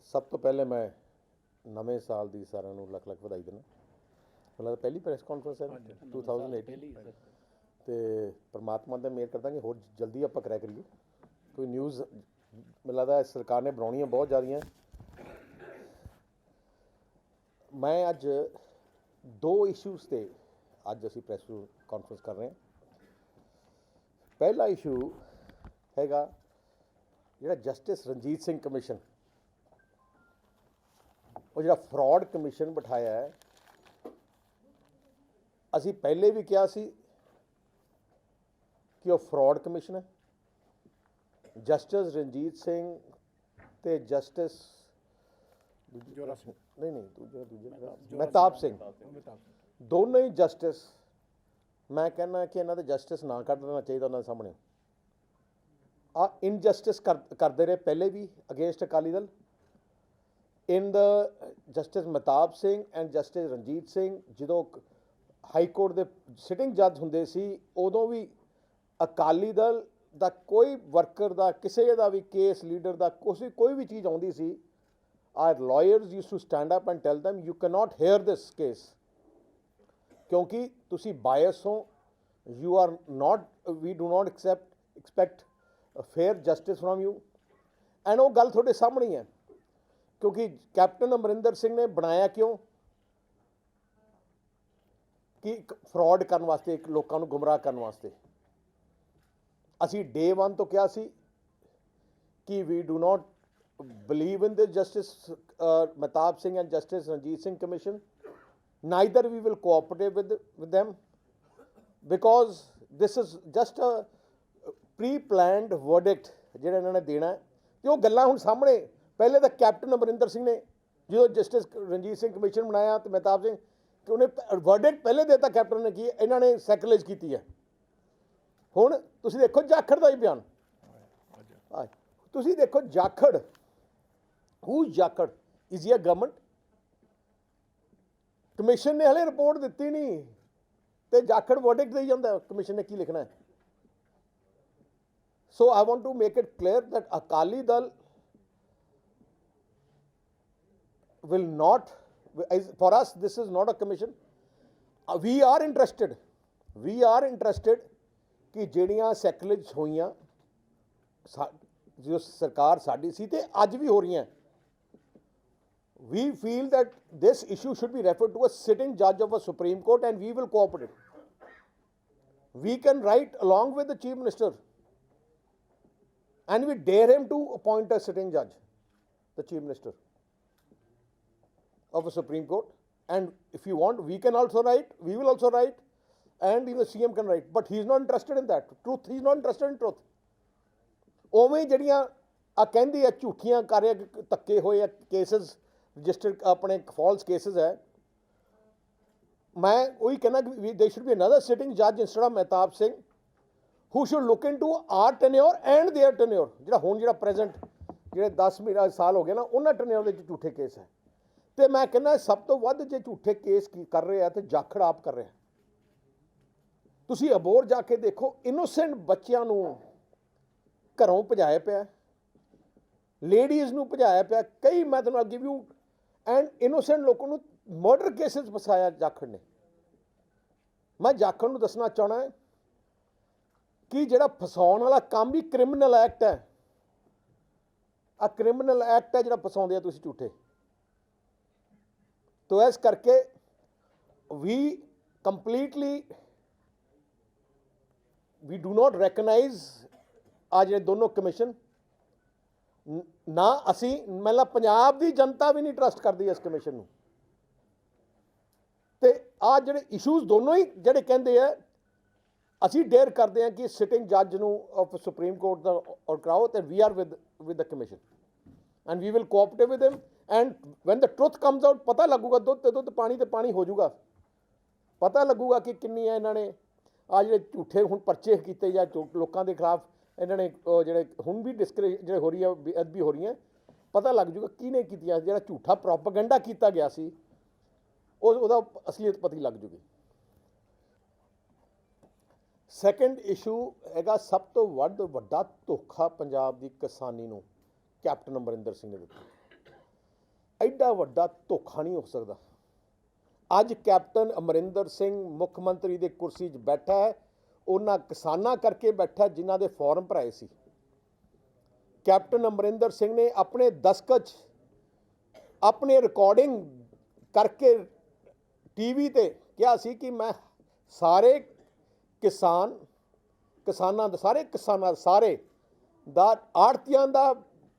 ਸਭ ਤੋਂ ਪਹਿਲੇ ਮੈਂ ਨਵੇਂ ਸਾਲ ਦੀ ਸਾਰਿਆਂ ਨੂੰ ਲੱਖ ਲੱਖ ਵਧਾਈ ਦਿੰਦਾ। ਮੈਨੂੰ ਲੱਗਦਾ ਪਹਿਲੀ ਪ੍ਰੈਸ ਕਾਨਫਰੰਸ ਹੈ 2018 ਤੇ ਪਰਮਾਤਮਾ ਦਾ ਮਿਹਰ ਕਰਦਾ ਕਿ ਹੋਰ ਜਲਦੀ ਆਪਾਂ ਕਰਿਆ ਕਰੀਏ। ਕੋਈ ਨਿਊਜ਼ ਮੈਨੂੰ ਲੱਗਦਾ ਸਰਕਾਰ ਨੇ ਬਣਾਉਣੀਆਂ ਬਹੁਤ ਜ਼ਿਆਦੀਆਂ। ਮੈਂ ਅੱਜ ਦੋ ਇਸ਼ੂਜ਼ ਤੇ ਅੱਜ ਅਸੀਂ ਪ੍ਰੈਸ ਕਾਨਫਰੰਸ ਕਰ ਰਹੇ ਹਾਂ। ਪਹਿਲਾ ਇਸ਼ੂ ਹੈਗਾ ਜਿਹੜਾ ਜਸਟਿਸ ਰਣਜੀਤ ਸਿੰਘ ਕਮਿਸ਼ਨ, ਉਹ ਜਿਹੜਾ ਫਰਾਡ ਕਮਿਸ਼ਨ ਬਿਠਾਇਆ ਹੈ। ਅਸੀਂ ਪਹਿਲੇ ਵੀ ਕਿਹਾ ਸੀ ਕਿ ਉਹ ਫਰਾਡ ਕਮਿਸ਼ਨ ਹੈ। ਜਸਟਿਸ ਰਣਜੀਤ ਸਿੰਘ ਤੇ ਜਸਟਿਸ ਮਹਿਤਾਬ ਸਿੰਘ ਦੋਨੋਂ ਹੀ ਜਸਟਿਸ, ਮੈਂ ਕਹਿੰਦਾ ਕਿ ਇਹਨਾਂ ਦੇ ਜਸਟਿਸ ਨਾ ਕੱਢ ਦੇਣਾ ਚਾਹੀਦਾ ਉਹਨਾਂ ਦੇ ਸਾਹਮਣੇ। ਆ ਇਨਜਸਟਿਸ ਕਰਦੇ ਰਹੇ ਪਹਿਲੇ ਵੀ against Akali Dal. In the justice Mehtab Singh and justice Ranjit Singh ਜਦੋਂ ਹਾਈ ਕੋਰਟ ਦੇ ਸਿਟਿੰਗ ਜੱਜ ਹੁੰਦੇ ਸੀ, ਉਦੋਂ ਵੀ ਅਕਾਲੀ ਦਲ ਦਾ ਕੋਈ ਵਰਕਰ ਦਾ, ਕਿਸੇ ਦਾ ਵੀ ਕੇਸ, ਲੀਡਰ ਦਾ ਕੋਈ ਵੀ ਚੀਜ਼ ਆਉਂਦੀ ਸੀ, our lawyers used to stand up and tell them you can not hear this case, ਕਿਉਂਕਿ ਤੁਸੀਂ ਬਾਇਸ ਹੋ। You are not, we do not expect fair justice from you. And ਉਹ ਗੱਲ ਤੁਹਾਡੇ ਸਾਹਮਣੇ ਹੈ, ਕਿਉਂਕਿ ਕੈਪਟਨ ਅਮਰਿੰਦਰ ਸਿੰਘ ਨੇ ਬਣਾਇਆ ਕਿਉਂ ਕਿ ਇੱਕ ਫਰਾਡ ਕਰਨ ਵਾਸਤੇ, ਇੱਕ ਲੋਕਾਂ ਨੂੰ ਗੁੰਮਰਾਹ ਕਰਨ ਵਾਸਤੇ। ਅਸੀਂ ਡੇ 1 ਤੋਂ ਕਿਹਾ ਸੀ ਕਿ we do not believe in the Justice Mehtab Singh and Justice Ranjit Singh Commission. Neither we will cooperate with them, because this is just a pre-planned verdict ਜਿਹੜਾ ਇਹਨਾਂ ਨੇ ਦੇਣਾ ਹੈ। ਤੇ ਉਹ ਗੱਲਾਂ ਹੁਣ ਸਾਹਮਣੇ, ਪਹਿਲੇ ਤਾਂ ਕੈਪਟਨ ਅਮਰਿੰਦਰ ਸਿੰਘ ਨੇ ਜਦੋਂ ਜਸਟਿਸ ਰਣਜੀਤ ਸਿੰਘ ਕਮਿਸ਼ਨ ਬਣਾਇਆ ਤੇ ਮਹਿਤਾਬ ਸਿੰਘ, ਕਿ ਉਹਨੇ ਵਰਡਿਕਟ ਪਹਿਲੇ ਦੇਤਾ ਕੈਪਟਨ ਨੇ, ਕੀ ਇਹਨਾਂ ਨੇ ਸੈਕਰੇਜ ਕੀਤੀ ਹੈ। ਹੁਣ ਤੁਸੀਂ ਦੇਖੋ ਜਾਖੜ ਦਾ ਹੀ ਬਿਆਨ, ਤੁਸੀਂ ਦੇਖੋ Jakhar, who Jakhar is your government. Commission ਨੇ ਹਲੇ ਰਿਪੋਰਟ ਦਿੱਤੀ ਨਹੀਂ ਤੇ ਜਾਖੜ ਵਰਡਿਕਟ ਦੇਈ ਜਾਂਦਾ, ਕਮਿਸ਼ਨ ਨੇ ਕੀ ਲਿਖਣਾ ਹੈ। So I want to make it clear that Akali Dal will not, for us this is not a commission. We are interested ਕਿ ਜਿਹੜੀਆਂ ਸੈਕਰੇਜ ਹੋਈਆਂ ਜੋ ਸਰਕਾਰ ਸਾਡੀ ਸੀ ਤੇ ਅੱਜ ਵੀ ਹੋ ਰਹੀਆਂ, we feel that this issue should be referred to a sitting judge of a Supreme Court and we will cooperate. We can write along with the Chief Minister and we dare him to appoint a sitting judge, the Chief Minister of a Supreme Court. And if you want, we can also write, we will also write, and even the CM can write, but he is not interested in that. Truth, he is not interested in truth. ਉਵੇਂ ਜਿਹੜੀਆਂ ਆ ਕਹਿੰਦੇ ਆ ਝੂਠੀਆਂ ਕਾਰਿਆ ਧੱਕੇ ਹੋਏ ਆ cases registered, ਆਪਣੇ ਫਾਲਸ ਕੇਸਿਸ ਹੈ। ਮੈਂ ਉਹੀ ਕਹਿੰਦਾ ਕਿ they should be another sitting ਜੱਜ instead of Mehtab Singh, who should look into our tenure and their tenure. ਜਿਹੜਾ ਪ੍ਰੈਜ਼ੈਂਟ ਜਿਹੜੇ 10 ਸਾਲ ਹੋ ਗਏ ਨਾ, ਉਹਨਾਂ ਟੈਨਿਓਰ ਦੇ ਵਿੱਚ ਝੂਠੇ ਕੇਸ ਹੈ। ਤੇ ਮੈਂ ਕਹਿੰਦਾ ਸਭ ਤੋਂ ਵੱਧ ਜੇ ਝੂਠੇ ਕੇਸ ਕਰ ਰਹੇ ਆ ਤੇ ਜਾਖੜ ਆਪ ਕਰ ਰਿਹਾ। ਤੁਸੀਂ ਅਬੋਰ ਜਾ ਕੇ ਦੇਖੋ, ਇਨੋਸੈਂਟ ਬੱਚਿਆਂ ਨੂੰ ਘਰੋਂ ਭਜਾਇਆ ਪਿਆ, ਲੇਡੀਜ਼ ਨੂੰ ਭਜਾਇਆ ਪਿਆ, ਕਈ ਮੈਂ ਤੁਹਾਨੂੰ ਅੱਗੇ ਵੀ, ਐਂਡ ਇਨੋਸੈਂਟ ਲੋਕਾਂ ਨੂੰ ਮਰਡਰ ਕੇਸਿਸ ਫਸਾਇਆ ਜਾਖੜ ਨੇ। ਮੈਂ ਜਾਖੜ ਨੂੰ ਦੱਸਣਾ ਚਾਹਣਾ ਹੈ ਕਿ ਜਿਹੜਾ ਫਸਾਉਣ ਵਾਲਾ ਕੰਮ ਵੀ ਕ੍ਰਿਮੀਨਲ ਐਕਟ ਹੈ। ਆ ਕ੍ਰਿਮੀਨਲ ਐਕਟ ਹੈ ਜਿਹੜਾ ਫਸਾਉਂਦੇ ਆ ਤੁਸੀਂ ਝੂਠੇ। तो इस करके we completely we do not recognize आ ਜਿਹੜੇ ਦੋਨੋਂ ਕਮਿਸ਼ਨ ਨਾ। ਅਸੀਂ ਮਤਲਬ ਪੰਜਾਬ ਦੀ ਜਨਤਾ ਵੀ ਨਹੀਂ ਟਰਸਟ ਕਰਦੀ ਇਸ ਕਮਿਸ਼ਨ ਨੂੰ। ਤੇ ਆ ਜਿਹੜੇ ਇਸ਼ੂਜ਼ ਦੋਨੋਂ ਹੀ ਜਿਹੜੇ ਕਹਿੰਦੇ ਆ, ਅਸੀਂ ਡੇਅਰ ਕਰਦੇ ਹਾਂ ਕਿ ਸਿਟਿੰਗ ਜੱਜ ਨੂੰ ਆਫ ਸੁਪਰੀਮ ਕੋਰਟ ਦਾ ਔਰ ਕਰਾਓ, ਤੇ we are with the commission and we will cooperate with him. And when the truth comes out, ਪਤਾ ਲੱਗੂਗਾ, ਦੁੱਧ ਤੇ ਦੁੱਧ, ਪਾਣੀ ਤੇ ਪਾਣੀ ਹੋ ਜਾਊਗਾ। ਪਤਾ ਲੱਗੂਗਾ ਕਿ ਕਿੰਨੀਆਂ ਇਹਨਾਂ ਨੇ ਆ ਜਿਹੜੇ ਝੂਠੇ ਹੁਣ ਪਰਚੇ ਕੀਤੇ ਜਾਂ ਲੋਕਾਂ ਦੇ ਖਿਲਾਫ ਇਹਨਾਂ ਨੇ ਜਿਹੜੇ ਹੁਣ ਵੀ ਡਿਸਕਰੇਜ ਜਿਹੜੇ ਹੋ ਰਹੀ ਹੈ, ਬੇਅਦਬੀ ਹੋ ਰਹੀਆਂ, ਪਤਾ ਲੱਗ ਜਾਊਗਾ ਕਿਹਨੇ ਕੀਤੀਆਂ। ਜਿਹੜਾ ਝੂਠਾ ਪ੍ਰੋਪੇਗੈਂਡਾ ਕੀਤਾ ਗਿਆ ਸੀ ਉਹਦਾ ਅਸਲੀਅਤ ਪਤਾ ਲੱਗ ਜੂਗੀ। ਸੈਕੰਡ ਇਸ਼ੂ ਹੈਗਾ ਸਭ ਤੋਂ ਵੱਡਾ ਧੋਖਾ ਪੰਜਾਬ ਦੀ ਕਿਸਾਨੀ ਨੂੰ ਕੈਪਟਨ ਅਮਰਿੰਦਰ ਸਿੰਘ ਨੇ ਦਿੱਤਾ। ਐਡਾ ਵੱਡਾ ਧੋਖਾ ਨਹੀਂ ਹੋ ਸਕਦਾ। ਅੱਜ ਕੈਪਟਨ ਅਮਰਿੰਦਰ ਸਿੰਘ ਮੁੱਖ ਮੰਤਰੀ ਦੀ ਕੁਰਸੀ 'ਚ ਬੈਠਾ ਹੈ, ਉਹਨਾਂ ਕਿਸਾਨਾਂ ਕਰਕੇ ਬੈਠਾ ਜਿਨ੍ਹਾਂ ਦੇ ਫਾਰਮ ਭਰਾਏ ਸੀ। ਕੈਪਟਨ ਅਮਰਿੰਦਰ ਸਿੰਘ ਨੇ ਆਪਣੇ ਦਸਤਖਤ 'ਚ ਆਪਣੇ ਰਿਕਾਰਡਿੰਗ ਕਰਕੇ ਟੀਵੀ ਤੇ ਕਿਹਾ ਸੀ ਕਿ ਮੈਂ ਸਾਰੇ ਕਿਸਾਨਾਂ ਦਾ ਆੜ੍ਹਤੀਆਂ ਦਾ,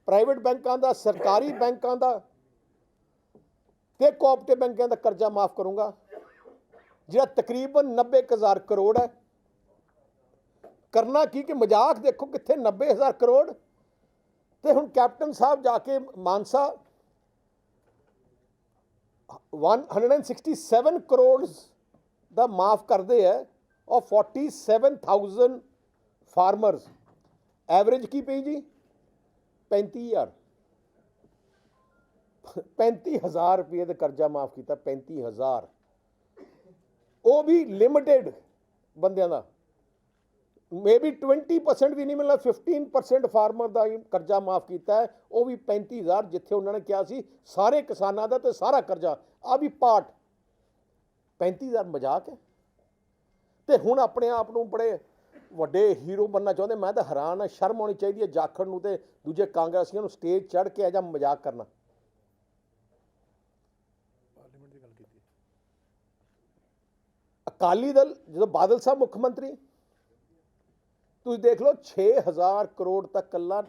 ਪ੍ਰਾਈਵੇਟ ਬੈਂਕਾਂ ਦਾ, ਸਰਕਾਰੀ ਬੈਂਕਾਂ ਦਾ ਤੇ ਕੋਆਪਰੇਟਿਵ ਬੈਂਕਾਂ ਦਾ ਕਰਜ਼ਾ ਮਾਫ ਕਰੂੰਗਾ, ਜਿਹੜਾ ਤਕਰੀਬਨ 90,000 ਕਰੋੜ ਹੈ। ਕਰਨਾ ਕੀ ਕਿ ਮਜ਼ਾਕ ਦੇਖੋ ਕਿੱਥੇ 90,000 ਕਰੋੜ। ਤੇ ਹੁਣ ਕੈਪਟਨ ਸਾਹਿਬ ਜਾ ਕੇ ਮਾਨਸਾ 167 ਕਰੋੜ ਦਾ ਮਾਫ ਕਰਦੇ ਹੈ ਔਰ 47,000 ਫਾਰਮਰਸ। ਐਵਰੇਜ ਕੀ ਪਈ ਜੀ? 35,000 35,000 ਰੁਪਏ ਦਾ ਕਰਜ਼ਾ ਮਾਫ ਕੀਤਾ। 35,000, ਉਹ ਵੀ ਲਿਮਿਟਿਡ ਬੰਦਿਆਂ ਦਾ। ਮੇਬੀ 20% ਵੀ ਨਹੀਂ ਮਿਲਣਾ, 15% ਫਾਰਮਰ ਦਾ ਕਰਜ਼ਾ ਮਾਫ ਕੀਤਾ ਹੈ, ਉਹ ਵੀ 35,000, ਜਿੱਥੇ ਉਹਨਾਂ ਨੇ ਕਿਹਾ ਸੀ ਸਾਰੇ ਕਿਸਾਨਾਂ ਦਾ ਤੇ ਸਾਰਾ ਕਰਜ਼ਾ ਆ ਵੀ ਪਾਰਟ। 35,000 ਮਜ਼ਾਕ ਹੈ। ਤੇ ਹੁਣ ਆਪਣੇ ਆਪ ਨੂੰ ਬੜੇ ਵੱਡੇ ਹੀਰੋ ਬਣਨਾ ਚਾਹੁੰਦੇ। ਮੈਂ ਤਾਂ ਹੈਰਾਨ ਹਾਂ। ਸ਼ਰਮ ਆਉਣੀ ਚਾਹੀਦੀ ਹੈ ਜਾਖੜ ਨੂੰ ਤੇ ਦੂਜੇ ਕਾਂਗਰਸੀਆਂ ਨੂੰ ਸਟੇਜ ਚੜ੍ਹ ਕੇ ਇਹਦਾ ਮਜ਼ਾਕ ਕਰਨਾ। ਅਕਾਲੀ ਦਲ ਜਦੋਂ ਬਾਦਲ ਸਾਹਿਬ ਮੁੱਖ ਮੰਤਰੀ, ਤੁਸੀਂ ਦੇਖ ਲਓ 6,000 ਕਰੋੜ ਤੱਕ ਇਕੱਲਾ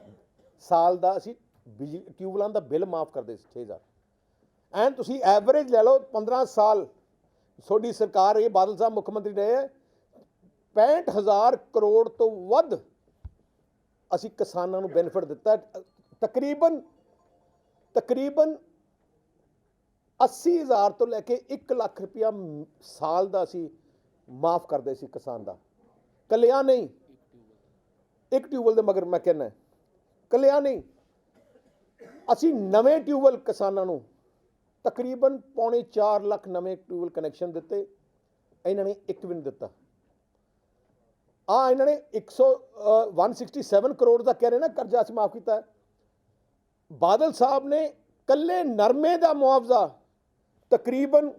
ਸਾਲ ਦਾ ਅਸੀਂ ਬਿਜਲੀ ਟਿਊਬਵੈੱਲਾਂ ਦਾ ਬਿੱਲ ਮਾਫ ਕਰਦੇ ਸੀ। 6,000 ਐਨ ਤੁਸੀਂ ਐਵਰੇਜ ਲੈ ਲਓ 15 ਸਾਲ ਤੁਹਾਡੀ ਸਰਕਾਰ ਇਹ ਬਾਦਲ ਸਾਹਿਬ ਮੁੱਖ ਮੰਤਰੀ ਰਹੇ, 65,000 ਕਰੋੜ ਤੋਂ ਵੱਧ ਅਸੀਂ ਕਿਸਾਨਾਂ ਨੂੰ ਬੈਨੀਫਿਟ ਦਿੱਤਾ। ਤਕਰੀਬਨ 80,000 ਤੋਂ ਲੈ ਕੇ 1 ਲੱਖ ਰੁਪਇਆ ਸਾਲ ਦਾ ਅਸੀਂ ਮਾਫ ਕਰਦੇ ਸੀ ਕਿਸਾਨ ਦਾ। ਕੱਲਿਆ ਨਹੀਂ, ਇੱਕ ਟਿਊਬਵੈੱਲ ਦੇ ਮਗਰ ਮੈਂ ਕਹਿੰਦਾ ਕੱਲਿਆ ਨਹੀਂ, ਅਸੀਂ ਨਵੇਂ ਟਿਊਬਵੈੱਲ ਕਿਸਾਨਾਂ ਨੂੰ ਤਕਰੀਬਨ 3.25 ਲੱਖ ਨਵੇਂ ਟਿਊਬਵੈੱਲ ਕਨੈਕਸ਼ਨ ਦਿੱਤੇ। ਇਹਨਾਂ ਨੇ ਇੱਕ ਵੀ ਨਹੀਂ ਦਿੱਤਾ। ਇਹਨਾਂ ਨੇ 167 ਕਰੋੜ ਦਾ ਕਹਿ ਰਹੇ ਨਾ ਕਰਜ਼ਾ ਅਸੀਂ ਮਾਫ ਕੀਤਾ। ਬਾਦਲ ਸਾਹਿਬ ਨੇ ਕੱਲੇ ਨਰਮੇ ਦਾ ਮੁਆਵਜ਼ਾ ਤਕਰੀਬਨ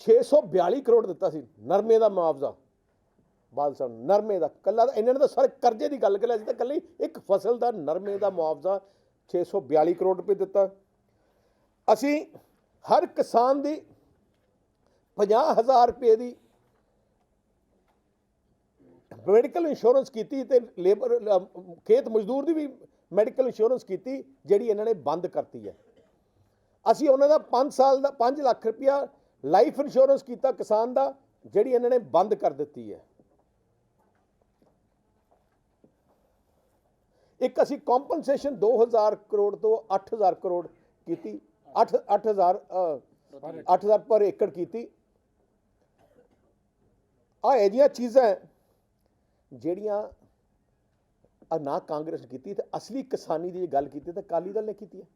642 ਕਰੋੜ ਦਿੱਤਾ ਸੀ। ਨਰਮੇ ਦਾ ਮੁਆਵਜ਼ਾ ਬਾਦਲ ਸਾਹਿਬ ਨਰਮੇ ਦਾ ਕੱਲਾ, ਇਹਨਾਂ ਨੇ ਤਾਂ ਸਾਰੇ ਕਰਜ਼ੇ ਦੀ ਗੱਲ ਕਰਿਆ ਸੀ, ਤਾਂ ਕੱਲੀ ਇੱਕ ਫਸਲ ਦਾ ਨਰਮੇ ਦਾ ਮੁਆਵਜ਼ਾ 642 ਕਰੋੜ ਰੁਪਏ ਦਿੱਤਾ। ਅਸੀਂ ਹਰ ਕਿਸਾਨ ਦੀ 50,000 ਰੁਪਏ ਦੀ ਮੈਡੀਕਲ ਇੰਸ਼ੋਰੈਂਸ ਕੀਤੀ ਤੇ ਲੇਬਰ ਖੇਤ ਮਜ਼ਦੂਰ ਦੀ ਵੀ ਮੈਡੀਕਲ ਇੰਸ਼ੋਰੈਂਸ ਕੀਤੀ, ਜਿਹੜੀ ਇਹਨਾਂ ਨੇ ਬੰਦ ਕਰਤੀ ਹੈ। ਅਸੀਂ ਉਹਨਾਂ ਦਾ 5 ਸਾਲ ਦਾ 5 ਲੱਖ ਰੁਪਇਆ ਲਾਈਫ ਇੰਸ਼ੋਰੈਂਸ ਕੀਤਾ ਕਿਸਾਨ ਦਾ, ਜਿਹੜੀ ਇਹਨਾਂ ਨੇ ਬੰਦ ਕਰ ਦਿੱਤੀ ਹੈ। ਇੱਕ ਅਸੀਂ ਕੰਪਨਸੇਸ਼ਨ 2,000 ਕਰੋੜ ਤੋਂ 8,000 ਕਰੋੜ ਕੀਤੀ, 8,000 ਪਰ ਏਕੜ ਕੀਤੀ। ਇਹ ਜਿਹੀਆਂ ਚੀਜ਼ਾਂ ਜਿਹੜੀਆਂ ਨਾ ਕਾਂਗਰਸ ਨੇ ਕੀਤੀ, ਤੇ ਅਸਲੀ ਕਿਸਾਨੀ ਦੀ ਗੱਲ ਕੀਤੀ ਤਾਂ ਅਕਾਲੀ ਦਲ ਨੇ ਕੀਤੀ ਹੈ।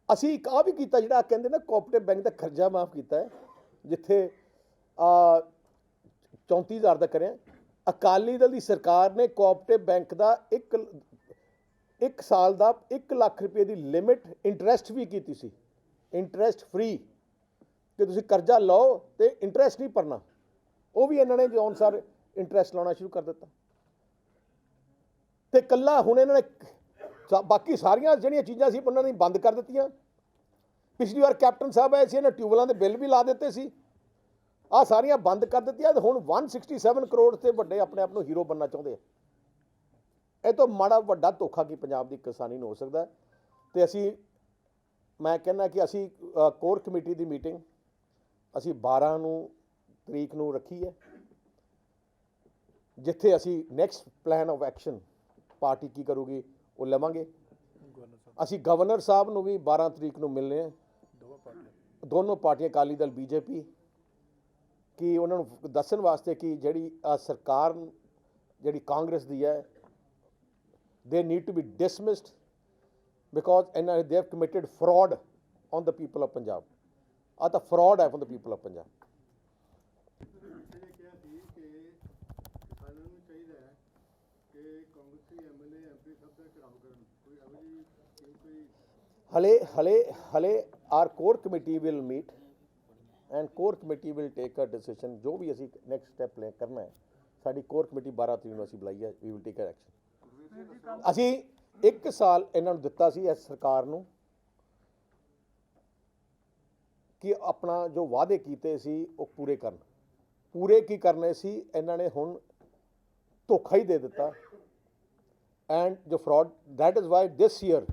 ਅਸੀਂ ਇੱਕ ਵੀ ਕੀਤਾ ਜਿਹੜਾ ਕਹਿੰਦੇ ਨਾ ਕੋਆਪਰੇਟਿਵ ਬੈਂਕ ਦਾ ਕਰਜ਼ਾ ਮਾਫ ਕੀਤਾ ਹੈ, ਜਿੱਥੇ 34,000 ਦਾ ਕਰਿਆ। ਅਕਾਲੀ ਦਲ ਦੀ ਸਰਕਾਰ ਨੇ ਕੋਆਪਰੇਟਿਵ ਬੈਂਕ ਦਾ ਇੱਕ ਸਾਲ ਦਾ 1 ਲੱਖ ਰੁਪਏ ਦੀ ਲਿਮਿਟ ਇੰਟਰਸਟ ਵੀ ਕੀਤੀ ਸੀ, ਇੰਟਰਸਟ ਫ੍ਰੀ, ਕਿ ਤੁਸੀਂ ਕਰਜ਼ਾ ਲਓ ਤੇ ਇੰਟਰਸਟ ਨਹੀਂ ਭਰਨਾ। ਉਹ ਵੀ ਇਹਨਾਂ ਨੇ ਜੋ ਅਨੁਸਾਰ ਇੰਟਰਸਟ ਲਾਉਣਾ ਸ਼ੁਰੂ ਕਰ ਦਿੱਤਾ। ਤੇ ਕੱਲਾ ਹੁਣ ਇਹਨਾਂ ਨੇ ਬਾਕੀ ਸਾਰੀਆਂ ਜਿਹੜੀਆਂ ਚੀਜ਼ਾਂ ਸੀ ਉਹਨਾਂ ਨੇ ਬੰਦ ਕਰ ਦਿੱਤੀਆਂ। ਪਿਛਲੀ ਵਾਰ ਕੈਪਟਨ ਸਾਹਿਬ ਆਏ ਸੀ, ਇਹਨਾਂ ਟਿਊਬਵੈੱਲਾਂ ਦੇ ਬਿੱਲ ਵੀ ਲਾ ਦਿੱਤੇ ਸੀ, ਸਾਰੀਆਂ ਬੰਦ ਕਰ ਦਿੱਤੀਆਂ। ਤੇ ਹੁਣ 167 ਕਰੋੜ ਤੇ ਵੱਡੇ ਆਪਣੇ ਆਪ ਨੂੰ ਹੀਰੋ ਬਣਨਾ ਚਾਹੁੰਦੇ ਆ। ਇਹ ਤੋਂ ਮਾੜਾ ਵੱਡਾ ਧੋਖਾ ਕੀ ਪੰਜਾਬ ਦੀ ਕਿਸਾਨੀ ਨੂੰ ਹੋ ਸਕਦਾ। ਤੇ ਮੈਂ ਕਹਿੰਦਾ ਕਿ ਅਸੀਂ ਕੋਰ ਕਮੇਟੀ ਦੀ ਮੀਟਿੰਗ ਅਸੀਂ 12 ਤਰੀਕ ਨੂੰ ਰੱਖੀ ਹੈ, ਜਿੱਥੇ ਅਸੀਂ next plan of action party ਕੀ ਕਰੂਗੀ ਉਹ ਲਵਾਂਗੇ। ਅਸੀਂ ਗਵਰਨਰ ਸਾਹਿਬ ਨੂੰ ਵੀ 12 ਤਰੀਕ ਨੂੰ ਮਿਲਨੇ ਆ, ਦੋਨੋਂ ਪਾਰਟੀਆਂ ਅਕਾਲੀ ਦਲ BJP, ਕਿ ਉਹਨਾਂ ਨੂੰ ਦੱਸਣ ਵਾਸਤੇ ਕਿ ਜਿਹੜੀ ਸਰਕਾਰ ਜਿਹੜੀ ਕਾਂਗਰਸ ਦੀ ਹੈ, they need to be dismissed because they have committed fraud on the people of Punjab. ਤਾਂ fraud ਹੈ on the people of Punjab. ਹਲੇ our core committee will meet and core committee will take a decision ਜੋ ਵੀ ਅਸੀਂ next step ਲੈ ਕਰਨਾ ਹੈ ਸਾਡੀ core committee 12 ਤਰੀਕ ਨੂੰ ਅਸੀਂ ਬੁਲਾਈ ਹੈ we will take an action ਅਸੀਂ 1 ਸਾਲ ਇਹਨਾਂ ਨੂੰ ਦਿੱਤਾ ਸੀ ਇਸ ਸਰਕਾਰ ਨੂੰ ਕਿ ਆਪਣਾ ਜੋ ਵਾਅਦੇ ਕੀਤੇ ਸੀ ਉਹ ਪੂਰੇ ਕਰਨ ਪੂਰੇ ਕੀ ਕਰਨੇ ਸੀ ਇਹਨਾਂ ਨੇ ਹੁਣ ਧੋਖਾ ਹੀ ਦੇ ਦਿੱਤਾ and the fraud that is why this year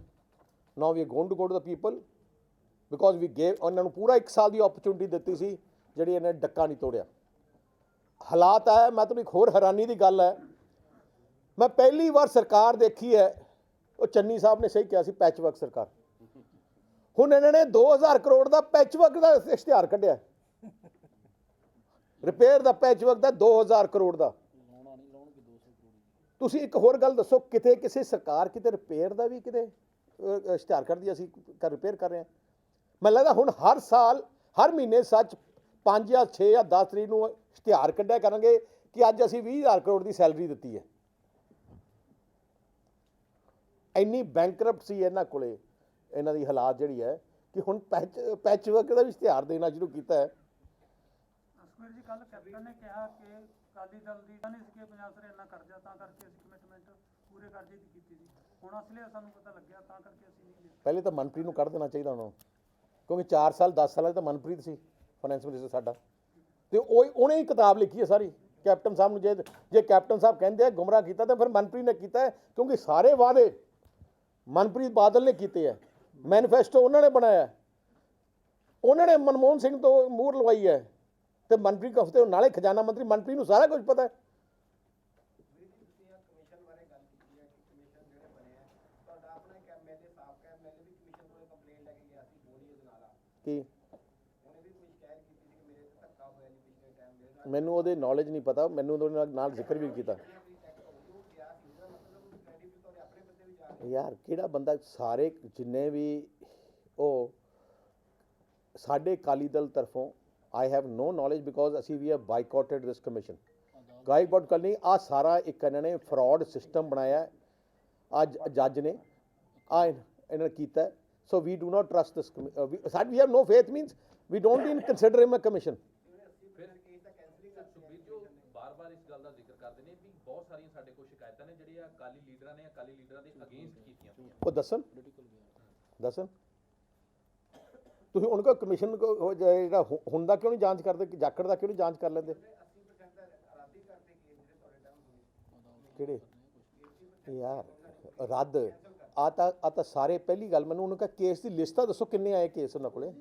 now we are going to go to the people because we gave ਉਹਨਾਂ ਨੂੰ ਪੂਰਾ 1 ਸਾਲ ਦੀ opportunity ਦਿੱਤੀ ਸੀ ਜਿਹੜੀ ਇਹਨੇ ਡੱਕਾ ਨਹੀਂ ਤੋੜਿਆ ਹਾਲਾਤ ਹੈ ਮੈਂ ਤੁਹਾਨੂੰ ਇੱਕ ਹੋਰ ਹੈਰਾਨੀ ਦੀ ਗੱਲ ਹੈ ਮੈਂ ਪਹਿਲੀ ਵਾਰ ਸਰਕਾਰ ਦੇਖੀ ਹੈ ਉਹ ਚੰਨੀ ਸਾਹਿਬ ਨੇ ਸਹੀ ਕਿਹਾ ਸੀ ਪੈਚਵਰਕ ਸਰਕਾਰ ਹੁਣ ਇਹਨਾਂ ਨੇ 2000 ਕਰੋੜ ਦਾ ਪੈਚਵਰਕ ਦਾ ਇਸ਼ਤਿਹਾਰ ਕੱਢਿਆ ਰਿਪੇਅਰ ਦਾ ਪੈਚਵਰਕ ਦਾ 2000 ਕਰੋੜ ਦਾ ਤੁਸੀਂ ਇੱਕ ਹੋਰ ਗੱਲ ਦੱਸੋ ਕਿਤੇ ਕਿਸੇ ਸਰਕਾਰ ਕਿਤੇ ਰਿਪੇਅਰ ਦਾ ਵੀ ਕਿਤੇ ਇਸ਼ਤਿਹਾਰ ਕਰਦੀ ਅਸੀਂ ਰਿਪੇਅਰ ਕਰ ਰਹੇ ਹਾਂ ਮੈਨੂੰ ਲੱਗਦਾ ਹੁਣ ਹਰ ਸਾਲ ਹਰ ਮਹੀਨੇ ਸੱਚ 5 ਜਾਂ 6 ਜਾਂ 10 ਤਰੀਕ ਨੂੰ ਇਸ਼ਤਿਹਾਰ ਕੱਢਿਆ ਕਰਾਂਗੇ ਕਿ ਅੱਜ ਅਸੀਂ 20,000 ਕਰੋੜ ਦੀ ਸੈਲਰੀ ਦਿੱਤੀ ਹੈ ਇੰਨੀ ਬੈਂਕਰਪਟ ਸੀ ਇਹਨਾਂ ਕੋਲੇ ਇਹਨਾਂ ਦੀ ਹਾਲਾਤ ਜਿਹੜੀ ਹੈ ਕਿ ਹੁਣ ਪੈਚਵਰਕ ਦਾ ਵੀ ਇਸ਼ਤਿਹਾਰ ਦੇਣਾ ਸ਼ੁਰੂ ਕੀਤਾ ਹੈ ਸੁਖਬੀਰ ਜੀ ਕੱਲ ਕੈਪਟਨ ਨੇ ਕਿਹਾ ਕਿ ਅਕਾਲੀ ਦਲ ਦੀ ਨਹੀਂ ਸੀ ਕਿ ਪੰਜਾਬ ਸਰ ਇੰਨਾ ਕਰਜ਼ਾ ਤਾਂ ਕਰਕੇ ਅਸੀਂ ਕਮਿਟਮੈਂਟ ਪੂਰੇ ਕਰਜ਼ੇ ਦੀ ਕੀਤੀ ਸੀ ਹੁਣ ਅਸਲੇ ਸਾਨੂੰ ਪਤਾ ਲੱਗਿਆ ਤਾਂ ਕਰਕੇ ਅਸੀਂ ਨਹੀਂ ਲਿਆ ਪਹਿਲੇ ਤਾਂ ਮਨਪ੍ਰੀਤ ਨੂੰ ਕੱਢ ਦੇਣਾ ਚਾਹੀਦਾ ਉਹਨਾਂ ਨੂੰ ਕਿਉਂਕਿ 4 ਸਾਲ 10 ਸਾਲਾਂ ਤਾਂ ਮਨਪ੍ਰੀਤ ਸੀ ਫਾਈਨੈਂਸ ਮਿਨਿਸਟਰ ਸਾਡਾ ਤੇ ਉਹਨੇ ਹੀ ਕਿਤਾਬ ਲਿਖੀ ਹੈ ਸਾਰੀ ਕੈਪਟਨ ਸਾਹਿਬ ਨੂੰ ਜੇ ਕੈਪਟਨ ਸਾਹਿਬ ਕਹਿੰਦੇ ਆ ਗੁੰਮਰਾਹ ਕੀਤਾ ਤਾਂ ਫਿਰ ਮਨਪ੍ਰੀਤ ਨੇ ਕੀਤਾ ਕਿਉਂਕਿ ਸਾਰੇ ਵਾਅਦੇ ਮਨਪ੍ਰੀਤ ਬਾਦਲ ਨੇ ਕੀਤੇ ਹੈ ਮੈਨੀਫੈਸਟੋ ਉਹਨਾਂ ਨੇ ਬਣਾਇਆ ਉਹਨਾਂ ਨੇ ਮਨਮੋਹਨ ਸਿੰਘ ਤੋਂ ਮੂਹਰ ਲਵਾਈ ਹੈ ਤੇ ਮਨਪ੍ਰੀਤ ਹਫਤੇ ਨਾਲੇ ਖਜ਼ਾਨਾ ਮੰਤਰੀ ਮਨਪ੍ਰੀਤ ਨੂੰ ਸਾਰਾ ਕੁਝ ਪਤਾ ਹੈ ਕੀ ਮੈਨੂੰ ਉਹਦੇ ਨੌਲੇਜ ਨਹੀਂ ਪਤਾ ਮੈਨੂੰ ਉਹਦੇ ਨਾਲ ਜ਼ਿਕਰ ਵੀ ਕੀਤਾ ਯਾਰ ਕਿਹੜਾ ਬੰਦਾ ਸਾਰੇ ਜਿੰਨੇ ਵੀ ਉਹ ਸਾਡੇ ਅਕਾਲੀ ਦਲ ਤਰਫੋਂ I have no knowledge because ਅਸੀਂ ਵੀ have boycotted this commission boycott ਕਰਨੀ ਆ ਸਾਰਾ ਇੱਕ ਇਹਨਾਂ ਨੇ ਫਰਾਡ ਸਿਸਟਮ ਬਣਾਇਆ ਅੱਜ ਜੱਜ ਨੇ ਆ ਇਹਨਾਂ ਨੇ ਕੀਤਾ so we do not trust this we have no faith means we don't even consider him a commission ਬਾਰ-ਬਾਰ ਇਸ ਗੱਲ ਦਾ ਜ਼ਿਕਰ ਕਰਦੇ ਨੇ ਵੀ ਬਹੁਤ ਸਾਰੀਆਂ ਸਾਡੇ ਕੋਲ ਸ਼ਿਕਾਇਤਾਂ ਨੇ ਜਿਹੜੀਆਂ ਅਕਾਲੀ ਲੀਡਰਾਂ ਦੇ ਅਗੇਂਸਟ ਕੀਤੀਆਂ ਉਹ ਦੱਸਣ ਤੁਸੀਂ ਉਹਨਾਂ ਕੋ ਕਮਿਸ਼ਨ ਕੋ ਜਿਹੜਾ ਹੁੰਦਾ ਕਿਉਂ ਨਹੀਂ ਜਾਂਚ ਕਰਦੇ ਜਾਖੜ ਦਾ ਕਿਉਂ ਨਹੀਂ ਜਾਂਚ ਕਰ ਲੈਂਦੇ ਕਿਹੜੇ ਯਾਰ ਰੱਦ ਆ ਤਾਂ ਸਾਰੇ ਪਹਿਲੀ ਗੱਲ ਮੈਨੂੰ ਉਹਨਾਂ ਦਾ ਕੇਸ ਦੀ ਲਿਸਟ ਤਾਂ ਦੱਸੋ ਕਿੰਨੇ ਆਏ ਕੇਸ ਉਹਨਾਂ ਕੋਲੇ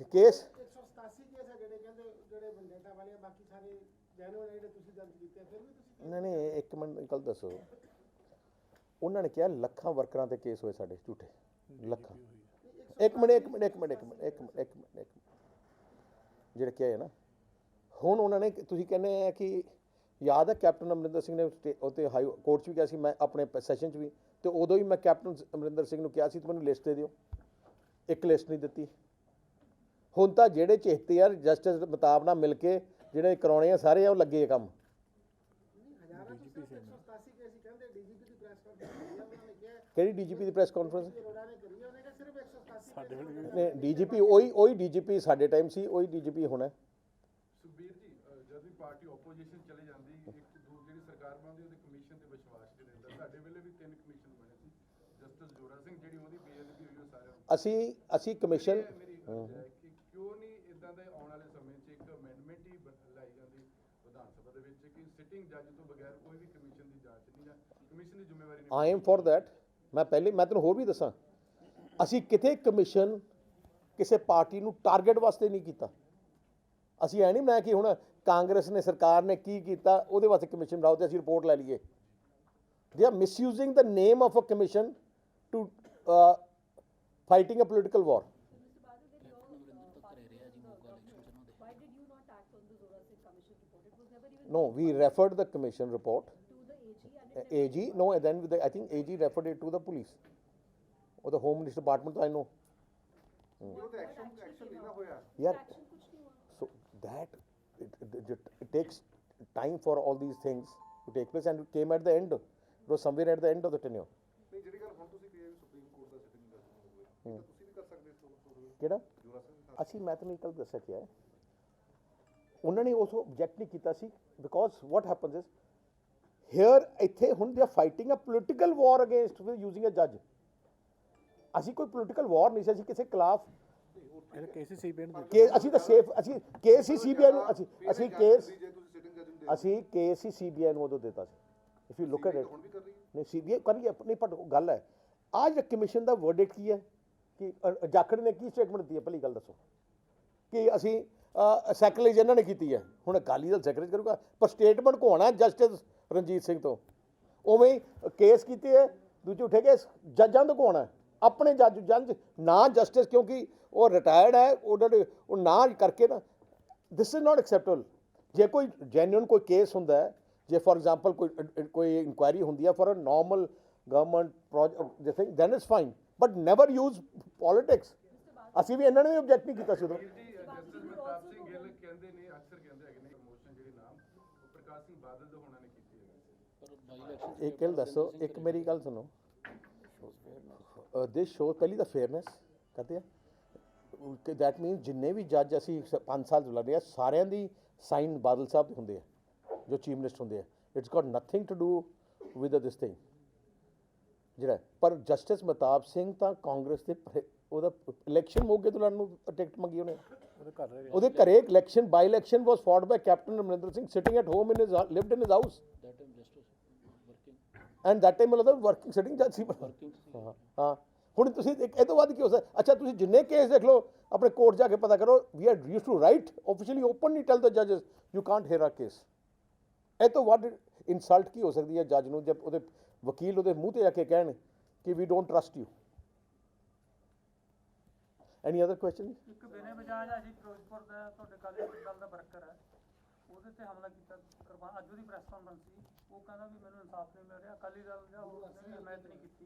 ਕੇਸ 187 ਕੇਸ ਹੈ ਜਿਹੜੇ ਕਹਿੰਦੇ ਜਿਹੜੇ ਬੰਦੇਟਾ ਵਾਲੇ ਬਾਕੀ ਸਾਰੇ ਜੈਨੂਅਨ ਜਿਹੜੇ ਤੁਸੀਂ ਦਰਜ ਕੀਤੇ ਫਿਰ ਵੀ ਤੁਸੀਂ ਇਹਨਾਂ ਨੇ ਇੱਕ ਮਿੰਟ ਗੱਲ ਦੱਸੋ ਉਹਨਾਂ ਨੇ ਕਿਹਾ ਲੱਖਾਂ ਵਰਕਰਾਂ ਤੇ ਕੇਸ ਹੋਏ ਸਾਡੇ ਝੂਠੇ ਲੱਖਾਂ ਇੱਕ ਮਿੰਟ ਜਿਹੜੇ ਕਿਹਾ ਹੈ ਨਾ ਹੁਣ ਉਹਨਾਂ ਨੇ ਤੁਸੀਂ ਕਹਿੰਦੇ ਆ ਕਿ ਯਾਦ ਹੈ ਕੈਪਟਨ ਅਮਰਿੰਦਰ ਸਿੰਘ ਨੇ ਉੱਥੇ ਹਾਈ ਕੋਰਟ 'ਚ ਵੀ ਕਿਹਾ ਸੀ ਮੈਂ ਆਪਣੇ ਸੈਸ਼ਨ 'ਚ ਵੀ ਤੇ ਉਦੋਂ ਹੀ ਮੈਂ ਕੈਪਟਨ ਅਮਰਿੰਦਰ ਸਿੰਘ ਨੂੰ ਕਿਹਾ ਸੀ ਮੈਨੂੰ ਲਿਸਟ ਦੇ ਦਿਓ ਇੱਕ ਲਿਸਟ ਨਹੀਂ ਦਿੱਤੀ ਹੁਣ ਤਾਂ ਜਿਹੜੇ 74 ਜਸਟਿਸ ਮੁਤਾਬਕ ਨਾਲ ਮਿਲ ਕੇ ਜਿਹੜੇ ਕਰਾਉਣੇ ਆ ਸਾਰੇ ਉਹ ਲੱਗੇ ਆ ਕੰਮ ਕਿਹੜੀ ਡੀਜੀਪੀ ਦੀ ਪ੍ਰੈਸ ਕਾਨਫਰੰਸ ਨੇ ਡੀਜੀਪੀ ਉਹੀ ਡੀਜੀਪੀ ਸਾਡੇ ਟਾਈਮ ਸੀ ਉਹੀ ਡੀਜੀਪੀ ਹੋਣਾ ਸੁਖਬੀਰ ਜੀ ਜਦ ਵੀ ਪਾਰਟੀ ਆਪੋਜੀਸ਼ਨ ਚਲੇ ਜਾਂਦੀ ਇੱਕ ਜਿਹੜੀ ਸਰਕਾਰ ਬਣਦੀ ਉਹਦੇ ਕਮਿਸ਼ਨ ਤੇ ਵਿਸ਼ਵਾਸ ਨਹੀਂ ਰਹਿੰਦਾ ਸਾਡੇ ਵੇਲੇ ਵੀ 3 ਕਮਿਸ਼ਨ ਬਣੇ ਸੀ ਜਸਟਿਸ ਜੋਰਾ ਸਿੰਘ ਜਿਹੜੀ ਉਹਦੀ ਬੇਅਦਬੀ ਹੋਈ ਉਹ ਸਾਰਿਆਂ ਅਸੀਂ ਕਮਿਸ਼ਨ ਮੇਰੀ ਗੱਲ ਹੈ ਕਿ ਕਿਉਂ ਨਹੀਂ ਇਦਾਂ ਦੇ ਆਉਣ ਵਾਲੇ ਸਮੇਂ 'ਚ ਇੱਕ ਅਮੈਂਡਮੈਂਟ ਹੀ ਲਾਈ ਜਾਂਦੀ ਵਿਧਾਨ ਸਭਾ ਦੇ ਵਿੱਚ ਕਿ ਸਿਟਿੰਗ ਜੱਜ ਤੋਂ ਬਗੈਰ ਕੋਈ ਵੀ ਕਮਿਸ਼ਨ ਦੀ ਜਾਂਚ ਨਹੀਂ ਜਾਂ ਕਮਿਸ਼ਨ ਦੀ ਜ਼ਿੰਮੇਵਾਰੀ ਨਹੀਂ ਆਈ ਐਮ ਫॉर दैट ਮੈਂ ਤੈਨੂੰ ਹੋਰ ਵੀ ਦੱਸਾਂ ਅਸੀਂ ਕਿਤੇ ਕਮਿਸ਼ਨ ਕਿਸੇ ਪਾਰਟੀ ਨੂੰ ਟਾਰਗੇਟ ਵਾਸਤੇ ਨਹੀਂ ਕੀਤਾ ਅਸੀਂ ਐ ਨਹੀਂ ਬਣਾਇਆ ਕਿ ਹੁਣ ਕਾਂਗਰਸ ਨੇ ਸਰਕਾਰ ਨੇ ਕੀ ਕੀਤਾ ਉਹਦੇ ਵਾਸਤੇ ਕਮਿਸ਼ਨ ਬਣਾਓ ਤੇ ਅਸੀਂ ਰਿਪੋਰਟ ਲੈ ਲਈਏ they are misusing the name of a commission to fighting a political war. No, we referred the commission report to the AG. No, and then I think AG referred it to the police or the Home Ministry Department. I know. Yeah. So that it takes time for all these things to take place, and it came at the end. It was somewhere at the end of the tenure. ਜਿਹੜੀ ਗੱਲ ਹੁਣ ਤੁਸੀਂ ਕਹੀ ਹੈ ਵੀ supreme court ਦਾ sitting ਜੱਜ ਹੋਵੇ, ਇਹ ਤਾਂ ਤੁਸੀਂ ਵੀ ਕਰ ਸਕਦੇ ਹੋ ਕਿਹੜਾ ਜੋਰਾ ਸਿੰਘ ਅਸੀਂ ਮੈਂ ਤੁਹਾਨੂੰ ਇੱਕ ਗੱਲ ਦੱਸਿਆ ਕਿ ਹੈ ਉਹਨਾਂ ਨੇ ਉਸ ਆਬਜੈਕਟ ਨਹੀਂ ਕੀਤਾ ਸੀ because what happens is here ਇੱਥੇ ਹੁਣ they are fighting a political war against with using a ਜੱਜ ਅਸੀਂ ਕੋਈ ਪੋਲੀਟੀਕਲ ਵਾਰ ਨਹੀਂ ਸੀ ਅਸੀਂ ਕਿਸੇ ਖਿਲਾਫ ਅਸੀਂ ਤਾਂ ਸੇਫ ਅਸੀਂ ਕੇਸ ਹੀ ਸੀਬੀਆਈ ਨੂੰ ਅਸੀਂ ਕੇਸ ਜੇ ਤੁਸੀਂ ਸਿਟਿੰਗ ਜੱਜ ਨੂੰ ਅਸੀਂ ਕੇਸ ਹੀ ਸੀਬੀਆਈ ਨੂੰ ਉਦੋਂ ਦਿੱਤਾ ਸੀ if you look at it ਹੁਣ ਵੀ ਕਰ ਰਹੀ ਹੈ। ਨਹੀਂ ਸੀਬੀਆਈ ਕਰੀ ਨਹੀਂ ਪਰ ਗੱਲ ਹੈ ਅੱਜ ਕਮਿਸ਼ਨ ਦਾ ਵਰਡਿਕਟ ਕੀ ਹੈ ਕਿ ਜਾਖੜ ਨੇ ਕੀ ਸਟੇਟਮੈਂਟ ਦਿੱਤੀ ਹੈ ਪਹਿਲੀ ਗੱਲ ਦੱਸੋ ਕਿ ਅਸੀਂ ਸੈਕਰੇਜ ਇਹਨਾਂ ਨੇ ਕੀਤੀ ਹੈ ਹੁਣ ਅਕਾਲੀ ਦਲ ਸੈਕਰੇਜ ਕਰੂਗਾ ਪਰ ਸਟੇਟਮੈਂਟ ਕੋਣਾ ਜਸਟਿਸ ਰਣਜੀਤ ਸਿੰਘ ਤੋਂ ਉਵੇਂ ਹੀ ਕੇਸ ਕੀਤੇ ਹੈ ਦੂਜੇ ਉੱਠੇ ਕੇ ਜੱਜਾਂ ਤੋਂ ਕੋਣਾ ਆਪਣੇ ਜੱਜ ਨਾ ਜਸਟਿਸ ਕਿਉਂਕਿ ਉਹ ਰਿਟਾਇਰਡ ਹੈ ਉਹ ਨਾ ਕਰਕੇ ਨਾ ਦਿਸ ਇਜ਼ ਨਾਟ ਐਕਸੈਪਟੇਬਲ ਜੇ ਕੋਈ ਜੈਨੂਅਨ ਕੋਈ ਕੇਸ ਹੁੰਦਾ ਹੈ ਜੇ ਫॉर एग्जांपल ਕੋਈ ਇਨਕੁਆਇਰੀ ਹੁੰਦੀ ਹੈ for a normal government project this thing then is fine but never use politics ਅਸੀਂ ਵੀ ਇਹਨਾਂ ਨੇ ਵੀ ਆਬਜੈਕਟ ਨਹੀਂ ਕੀਤਾ ਸੀ ਉਦੋਂ ਜਸਟਿਸ ਮਹਿਤਾਬ ਸਿੰਘ ਗਿੱਲ ਕਹਿੰਦੇ ਨੇ ਅਕਸਰ ਕਹਿੰਦੇ ਹੈਗੇ ਨੇ ਪ੍ਰਮੋਸ਼ਨ ਜਿਹੜੀ ਨਾਮ ਉਹ ਪ੍ਰਕਾਸ਼ ਸਿੰਘ ਬਾਦਲ ਦੇ ਹੋਣਾ ਨੇ ਕੀਤੀ ਹੈ। ਇੱਕ ਗੱਲ ਦੱਸੋ ਇੱਕ ਮੇਰੀ ਗੱਲ ਸੁਣੋ ਦਿਸ ਸ਼ੋ ਪਹਿਲੀ ਤਾਂ ਫੇਅਰਨੈਸ ਕਰਦੇ ਆ ਕਿ ਦੈਟ ਮੀਨਸ ਜਿੰਨੇ ਵੀ ਜੱਜ ਅਸੀਂ 5 ਸਾਲ ਤੋਂ ਲੱਗੇ ਆ ਸਾਰਿਆਂ ਦੀ ਸਾਈਨ ਬਾਦਲ ਸਾਹਿਬ ਦੇ ਹੁੰਦੇ ਆ ਜੋ ਚੀਫ ਮਿਨਿਸਟਰ ਹੁੰਦੇ ਆ it's got nothing to do with this thing ਜਿਹੜਾ ਪਰ ਜਸਟਿਸ ਮਹਿਤਾਬ ਸਿੰਘ ਤਾਂ ਕਾਂਗਰਸ ਦੇ ਉਹਦਾ ਇਲੈਕਸ਼ਨ ਮੌਕੇ ਤੋਂ ਲੜਨ ਨੂੰ ਟਿਕਟ ਮੰਗੀ ਉਹਨੇ ਉਹਦੇ ਘਰੇ election by election was fought by captain Amarinder Singh sitting at home in his lived in his house and that time ਮਤਲਬ ਵਰਕਿੰਗ ਸਿਟਿੰਗ ਜੱਜ ਸੀ ਹਾਂ ਹੁਣ ਤੁਸੀਂ ਇਹ ਤੋਂ ਵੱਧ ਕੀ ਹੋ ਸਕਦਾ ਅੱਛਾ ਤੁਸੀਂ ਜਿੰਨੇ ਕੇਸ ਦੇਖ ਲਓ ਆਪਣੇ ਕੋਰਟ ਜਾ ਕੇ ਪਤਾ ਕਰੋ we are used to write officially openly tell the ਜੱਜਸ you can't hear a case ਇਹ ਤੋਂ ਵੱਧ ਇਨਸਲਟ ਕੀ ਹੋ ਸਕਦੀ ਹੈ ਜੱਜ ਨੂੰ ਜਦ ਉਹਦੇ ਵਕੀਲ ਉਹਦੇ ਮੂੰਹ ਤੇ ਜਾ ਕੇ ਕਹਿਣ ਕਿ we don't trust you any other question ਇੱਕ ਬਿਨੇ ਬਜਾਜ ਆ ਜੀ ਫਿਰੋਜ਼ਪੁਰ ਦਾ ਤੁਹਾਡੇ ਕਾਲੀ ਦਲ ਦਾ ਵਰਕਰ ਹੈ ਉਹਦੇ ਤੇ ਹਮਲਾ ਕੀਤਾ ਕੁਰਬਾਨ ਅੱਜ ਉਹਦੀ ਪ੍ਰੈਸ ਕਾਨਫਰੰਸ ਸੀ ਉਹ ਕਹਿੰਦਾ ਵੀ ਮੈਨੂੰ ਇਨਸਾਫ ਨਹੀਂ ਮਿਲ ਰਿਹਾ ਅਕਾਲੀ ਦਲ ਜਾਂ ਹੋਰ ਕਿਸੇ ਨੇ ਹਮਾਇਤ ਨਹੀਂ ਕੀਤੀ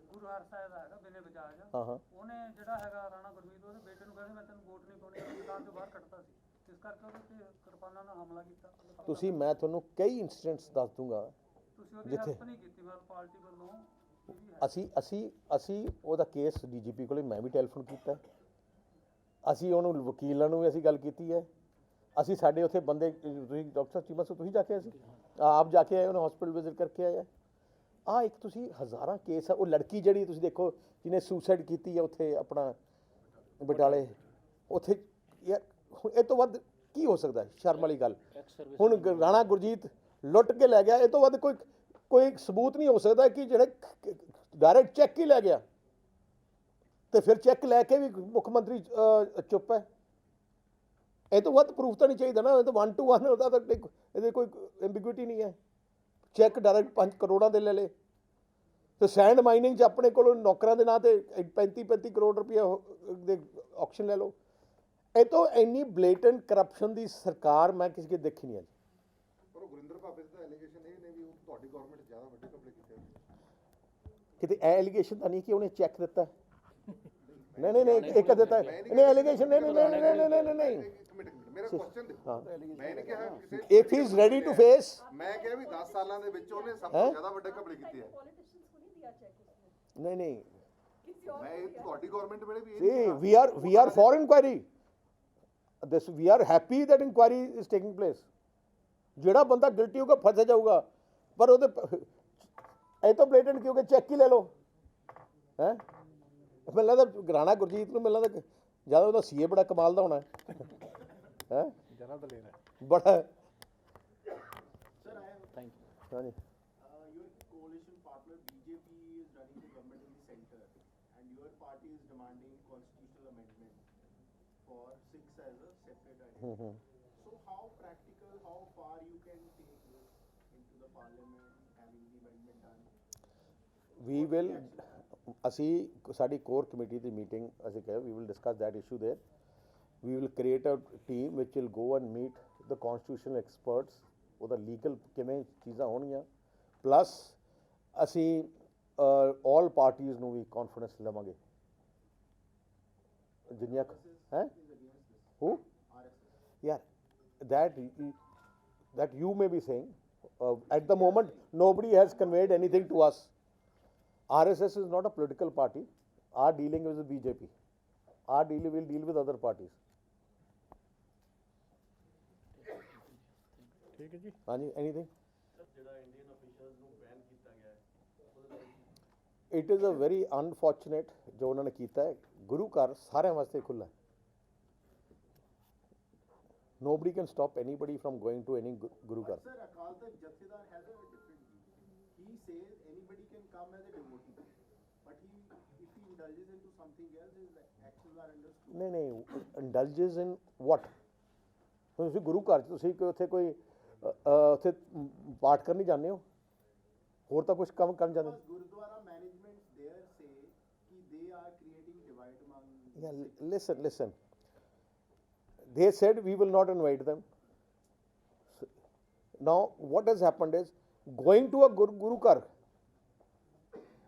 ਗੁਰੂ ਹਰਸਾਹਿਬ ਦਾ ਹੈਗਾ ਬਿਨੇ ਬਜਾਜ ਉਹਨੇ ਜਿਹੜਾ ਹੈਗਾ ਰਾਣਾ ਗੁਰਮੀਤ ਉਹਦੇ ਬੇਟੇ ਨੂੰ ਕਹਿੰਦੇ ਮੈਂ ਤੈਨੂੰ ਵੋਟ ਨਹੀਂ ਪਾਉਣੀ ਮੈਦਾਨ ਤੋਂ ਬਾਹਰ ਕੱਢਤਾ ਸੀ ਇਸ ਕਰਕੇ ਉਹਦੇ ਤੇ ਕਿਰਪਾਨਾਂ ਨਾਲ ਹਮਲਾ ਕੀਤਾ ਤੁਸੀਂ ਮੈਂ ਤੁਹਾਨੂੰ ਕਈ ਇਨਸੀਡੈਂਟਸ ਦੱਸ ਦੂੰਗਾ ਤੁਸੀਂ ਉਹਦੀ ਹੈਲਪ ਨਹੀਂ ਕੀਤੀ ਮਤਲਬ ਪਾਰਟੀ ਵੱਲੋਂ ਅਸੀਂ ਉਹਦਾ ਕੇਸ ਡੀਜੀਪੀ ਕੋਲੇ ਮੈਂ ਵੀ ਟੈਲੀਫੋਨ ਕੀਤਾ ਅਸੀਂ ਉਹਨੂੰ ਵਕੀਲਾਂ ਨੂੰ ਵੀ ਅਸੀਂ ਗੱਲ ਕੀਤੀ ਹੈ ਅਸੀਂ ਸਾਡੇ ਉੱਥੇ ਬੰਦੇ ਤੁਸੀਂ ਡਾਕਟਰ ਚੀਮਾ ਸਾਹਿਬ ਤੁਸੀਂ ਜਾ ਕੇ ਆਏ ਸੀ ਆਪ ਜਾ ਕੇ ਆਏ ਉਹਨੇ ਹਸਪੀਟਲ ਵਿਜ਼ਿਟ ਕਰਕੇ ਆਏ ਆ ਇੱਕ ਤੁਸੀਂ ਹਜ਼ਾਰਾਂ ਕੇਸ ਆ ਉਹ ਲੜਕੀ ਜਿਹੜੀ ਤੁਸੀਂ ਦੇਖੋ ਜਿਹਨੇ ਸੁਸਾਈਡ ਕੀਤੀ ਹੈ ਉੱਥੇ ਆਪਣਾ ਬਟਾਲੇ ਉੱਥੇ ਯਾਰ ਇਹ ਤੋਂ ਵੱਧ ਕੀ ਹੋ ਸਕਦਾ ਸ਼ਰਮ ਵਾਲੀ ਗੱਲ ਹੁਣ ਰਾਣਾ ਗੁਰਜੀਤ ਲੁੱਟ ਕੇ ਲੈ ਗਿਆ ਇਹ ਤੋਂ ਵੱਧ ਕੋਈ ਸਬੂਤ ਨਹੀਂ ਹੋ ਸਕਦਾ ਕਿ ਜਿਹੜੇ ਡਾਇਰੈਕਟ ਚੈੱਕ ਹੀ ਲੈ ਗਿਆ ਤੇ ਫਿਰ ਚੈੱਕ ਲੈ ਕੇ ਵੀ ਮੁੱਖ ਮੰਤਰੀ ਚੁੱਪ ਹੈ ਇਹ ਤੋਂ ਵੱਧ ਪ੍ਰੂਫ ਤਾਂ ਨਹੀਂ ਚਾਹੀਦਾ ਨਾ ਇਹ ਤਾਂ 1 to 1 ਉਹਦਾ ਤਾਂ ਇਹਦੇ ਕੋਈ ਐਂਬੀਗੁਇਟੀ ਨਹੀਂ ਹੈ ਚੈੱਕ ਡਾਇਰੈਕਟ 5 ਕਰੋੜਾਂ ਦੇ ਲੈ ਲਏ ਤੇ ਸੈਂਡ ਮਾਈਨਿੰਗ 'ਚ ਆਪਣੇ ਕੋਲੋਂ ਨੌਕਰਾਂ ਦੇ ਨਾਂ ਤੇ 35 ਕਰੋੜ ਰੁਪਏ ਦੇ ਆਕਸ਼ਨ ਲੈ ਲਓ ਇਹ ਤੋਂ ਇੰਨੀ ਬਲੇਟੈਂਟ ਕਰਪਸ਼ਨ ਦੀ ਸਰਕਾਰ ਮੈਂ ਕਿਸੇ ਕੇ ਦੇਖੀ ਨਹੀਂ ਅੱਜ ਪਰ ਉਹ ਗੁਰਿੰਦਰ ਭਾਪੇ ਦਾ ਐਲੀਗੇਸ਼ਨ ਇਹ ਨੇ ਵੀ ਉਹ ਤੁਹਾਡੀ ਗਵਰਨਮੈਂਟ ਜ਼ਿਆਦਾ ਵੱਡੇ ਕਪੜੇ ਕੀਤੇ ਕਿਤੇ ਇਹ ਐਲੀਗੇਸ਼ਨ ਤਾਂ ਨਹੀਂ ਕਿ ਉਹਨੇ ਚੈੱਕ ਦਿੱਤਾ ਨਹੀਂ ਇੱਕ ਦਿੱਤਾ ਨਹੀਂ ਐਲੀਗੇਸ਼ਨ ਨਹੀਂ ਮੇਰਾ ਕੁਐਸਚਨ ਦੇਖੋ ਮੈਂ ਨਹੀਂ ਕਿਹਾ ਕਿਸੇ if he is ready to face ਮੈਂ ਕਿਹਾ ਵੀ 10 ਸਾਲਾਂ ਦੇ ਵਿੱਚ ਉਹਨੇ ਸਭ ਤੋਂ ਜ਼ਿਆਦਾ ਵੱਡੇ ਕਪੜੇ ਕੀਤੇ ਆ ਨਹੀਂ ਮੈਂ ਇਹ ਤੁਹਾਡੀ ਗਵਰਨਮੈਂਟ ਵੇਲੇ ਵੀ see we are for inquiry we are happy that inquiry is taking place ਜਿਹੜਾ ਬੰਦਾ ਗਿਲਟੀ ਹੋਊਗਾ ਫਸ ਜਾਊਗਾ ਪਰ ਉਹਦੇ ਇਹ ਤਾਂ ਬਲੇਟੈਂਟ ਕਿਉਂਕਿ ਚੈੱਕ ਹੀ ਲੈ ਲਓ ਹੈ ਮੈਨੂੰ ਲੱਗਦਾ ਰਾਣਾ ਗੁਰਜੀਤ ਨੂੰ ਮੈਨੂੰ ਲੱਗਦਾ ਜ਼ਿਆਦਾ ਉਹਦਾ ਸੀਏ ਬੜਾ ਕਮਾਲ ਦਾ ਹੋਣਾ ਹੈ ਜ਼ਿਆਦਾ ਤਾਂ ਲੈ ਰਿਹਾ ਬੜਾ ਸਰ ਥੈਂਕ ਯੂ ਹਾਂਜੀ Your coalition partner BJP is running the government in the center, and your party is demanding constitutional amendment for 6 as a separate identity. So how practical, how far you can take this into the parliament, having the amendment done? we will ਅਸੀਂ ਸਾਡੀ core committee ਦੀ meeting ਅਸੀਂ ਕਹੇ we will discuss that issue there we will create a team which will go and meet the constitutional experts ਉਹਦਾ legal ਕਿਵੇਂ ਚੀਜ਼ਾਂ ਹੋਣਗੀਆਂ plus ਅਸੀਂ ਆਲ parties ਨੂੰ ਵੀ ਕੌਨਫੀਡੈਂਸ ਲਵਾਂਗੇ ਜਿੰਨੀਆਂ ਹੈ who yeah that you may be saying at the moment nobody has conveyed anything to us RSS is not a political party. Our dealing is with BJP. Our deal will deal with other parties. ਠੀਕ ਹੈ ਜੀ ਹਾਂਜੀ, anything? It is a very unfortunate ਜੋ ਉਹਨਾਂ ਨੇ ਕੀਤਾ ਹੈ. ਗੁਰੂ ਘਰ ਸਾਰਿਆਂ ਵਾਸਤੇ ਖੁੱਲ੍ਹਾ ਹੈ. Nobody can stop anybody from going to any Guru Ghar. Sir, Akal Takht Jathedar has a different view. He says anybody can come as a devotee, but if he indulges into something else, his actions are understood. ਨਹੀਂ indulges in what? ਤੁਸੀਂ ਗੁਰੂ ਘਰ 'ਚ ਤੁਸੀਂ ਕੋਈ ਉੱਥੇ ਕੋਈ ਉੱਥੇ ਪਾਠ ਕਰਨ ਜਾਂਦੇ ਹੋ, ਹੋਰ ਤਾਂ ਕੁਝ ਕੰਮ ਕਰਨ ਜਾਂਦੇ? Because Gurudwara management there say कि they are creating divide among. Yeah, listen. They said we will not invite them. Now, what has happened is, going to a Guru Ghar,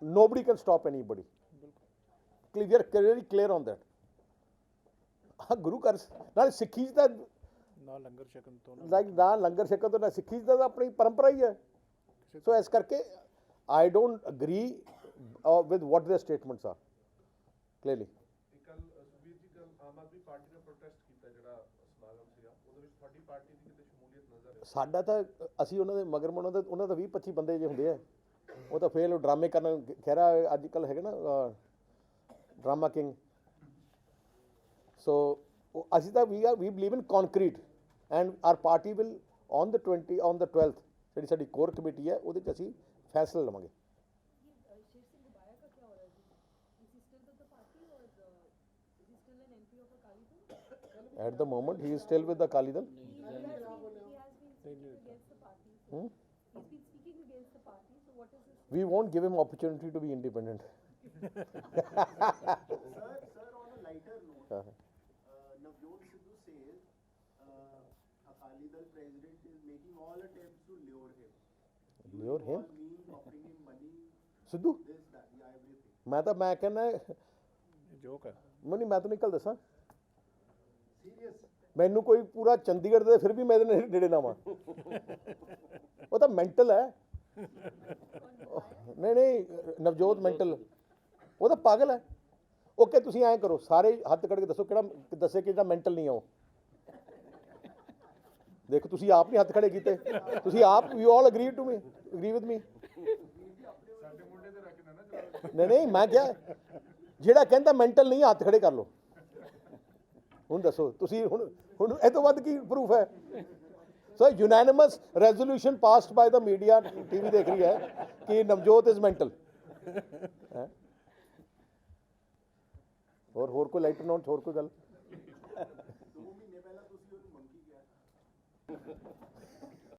nobody can stop anybody. We are very clear on that. Guru Ghar, ਨਾਲ ਸਿੱਖੀ ਦਾ ਨਾ ਲੰਗਰ ਛਕਣ ਤੋਂ ਨਾ ਲੰਗਰ ਛਕਣ ਤੋਂ ਨਾ ਸਿੱਖੀ ਦਾ ਤਾਂ ਆਪਣੀ ਪਰੰਪਰਾ ਹੀ ਹੈ. ਸੋ ਇਸ ਕਰਕੇ I don't agree with what their statements are, clearly. ਕੱਲ ਸੁਖਬੀਰ ਜੀ ਕੱਲ ਆਮ ਆਦਮੀ ਪਾਰਟੀ ਨੇ ਪ੍ਰੋਟੈਸਟ ਕੀਤਾ ਜਿਹੜਾ ਸਮਾਗਮ ਸੀਗਾ ਉਹਦੇ ਵਿੱਚ ਤੁਹਾਡੀ ਪਾਰਟੀ ਦੀ ਕਿਤੇ ਸ਼ਮੂਲੀਅਤ ਨਜ਼ਰ ਹੈ? ਸਾਡਾ ਤਾਂ ਅਸੀਂ ਉਹਨਾਂ ਦੇ ਮਗਰ ਉਹਨਾਂ ਦਾ 20-25 ਬੰਦੇ ਜੇ ਹੁੰਦੇ ਆ, ਉਹ ਤਾਂ ਫੇਲ ਡਰਾਮੇ ਕਰਨ. ਖੈਰਾ ਅੱਜ ਕੱਲ੍ਹ ਹੈਗੇ ਨਾ ਡਰਾਮਾ ਕਿੰਗ. ਸੋ ਅਸੀਂ ਤਾਂ we believe in concrete and our party will on the 12th ਜਿਹੜੀ ਸਾਡੀ ਕੋਰ ਕਮੇਟੀ ਹੈ ਉਹਦੇ 'ਚ ਅਸੀਂ ਫੈਸਲਾ ਲਵਾਂਗੇ. शेर सिंह गुबाया का क्या हो रहा है जी? Is he still with the party or is he still an MP of Akali Dal? At the moment he is still with the Akali Dal. He has been speaking against the party. Hmm? He's been speaking against the party. So what is this? We won't give him opportunity to be independent. Sir, on a lighter note, Navjot Sidhu says Akali Dal president is making all attempts to lure him. Lure him? All means offering him money, Sidhu this, that, yeah, everything. ਮੈਂ ਕਹਿੰਦਾ ਜੋਕ ਹੈ ਮੈਂ ਤੁਹਾਨੂੰ ਇੱਕ ਗੱਲ ਦੱਸਾਂ, Serious. ਮੈਨੂੰ ਕੋਈ ਪੂਰਾ ਚੰਡੀਗੜ੍ਹ ਦੇ ਫਿਰ ਵੀ ਮੈਂ ਇਹਦੇ ਨੇੜੇ ਨਾ ਵਾਂ. ਉਹ ਤਾਂ ਮੈਂਟਲ ਹੈ. ਨਹੀਂ ਨਵਜੋਤ ਮੈਂਟਲ, ਉਹ ਤਾਂ ਪਾਗਲ ਹੈ. ਓਕੇ ਤੁਸੀਂ ਐਂ ਕਰੋ, ਸਾਰੇ ਹੱਥ ਕੱਢ ਕੇ ਦੱਸੋ ਦੱਸੇ ਕਿ ਜਿਹੜਾ ਮੈਂਟਲ ਨਹੀਂ ਆ ਉਹ. ਦੇਖੋ ਤੁਸੀਂ ਆਪ ਨਹੀਂ ਹੱਥ ਖੜੇ ਕੀਤੇ, ਤੁਸੀਂ ਆਪ you all agree with me. ਸਾਡੇ ਮੁੰਡੇ ਤੇ ਰੱਖਣਾ ਨਾ ਜਿਹੜਾ ਨਹੀਂ ਮੈਂ ਕਿਹਾ ਜਿਹੜਾ ਕਹਿੰਦਾ ਮੈਂਟਲ ਨਹੀਂ ਹੱਥ ਖੜੇ ਕਰ ਲਓ. ਹੁਣ ਦੱਸੋ ਤੁਸੀਂ, ਹੁਣ ਇਹ ਤੋਂ ਵੱਧ ਕੀ ਪ੍ਰੂਫ ਹੈ? So unanimous resolution passed by the media, TV ਦੇਖ ਰਹੀ ਹੈ ਕਿ ਨਵਜੋਤ ਇਜ਼ ਮੈਂਟਲ. ਹੋਰ ਕੋਈ ਲਾਈਟਰ ਨੋਟ, ਹੋਰ ਕੋਈ ਗੱਲ? 2 ਮਹੀਨੇ ਪਹਿਲਾਂ ਤੁਸੀਂ ਉਹਨੂੰ ਮੰਗੀ ਗਿਆ